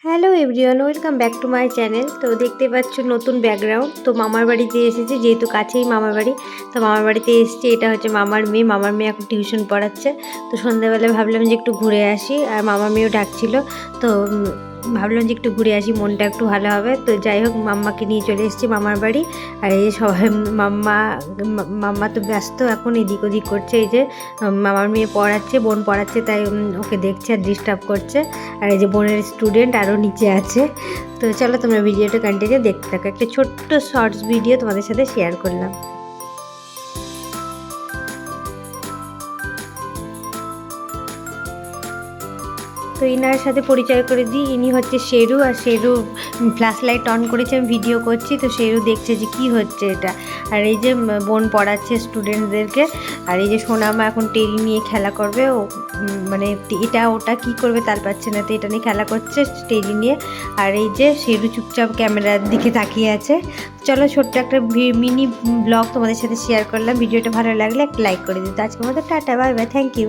Hello everyone, welcome back to my channel. তো দেখতে পাচ্ছ নতুন ব্যাকগ্রাউন্ড। তো মামার বাড়িতে এসেছি, যেহেতু কাছেই মামার বাড়ি, তো মামার বাড়িতে এসেছি। এটা হচ্ছে মামার মেয়ে এখন টিউশন পড়াচ্ছে। তো সন্ধ্যাবেলায় ভাবলাম যে একটু ঘুরে আসি, আর মামার মেয়েও ডাকছিল। তো ভাবলাম যে একটু ঘুরে আসি, মনটা একটু ভালো হবে। তো যাই হোক, মাম্মাকে নিয়ে চলে এসেছি মামার বাড়ি। আর এই যে সবাই মাম্মা তো ব্যস্ত, এখন এদিক ওদিক করছে। এই যে মামার মেয়ে পড়াচ্ছে, বোন পড়াচ্ছে, তাই ওকে দেখছে আর ডিস্টার্ব করছে। আর এই যে বোনের স্টুডেন্ট আরও নিচে আছে। তো চলো তোমরা ভিডিওটা কন্টিনিউ দেখতে থাকো। একটা ছোট্ট শর্টস ভিডিও তোমাদের সাথে শেয়ার করলাম। তো ইনার সাথে পরিচয় করে দিই, ইনি হচ্ছে শেরু। আর শেরু ফ্ল্যাশ লাইট অন করেছে, আমি ভিডিও করছি। তো শেরু দেখছে যে কি হচ্ছে এটা। আর এই যে বোন পড়াচ্ছে স্টুডেন্টদেরকে। আর এই যে সোনামা এখন টেরি নিয়ে খেলা করবে। ও মানে এটা ওটা কি করবে তার পাচ্ছে না, তো এটা নিয়ে খেলা করছে টেরি নিয়ে। আর এই যে শেরু চুপচাপ ক্যামেরার দিকে তাকিয়ে আছে। চলো, ছোট্ট একটা মিনি ব্লগ তোমাদের সাথে শেয়ার করলাম। ভিডিওটা ভালো লাগলে একটা লাইক করে দিতে। আজকের মতো tata, bye bye, thank you.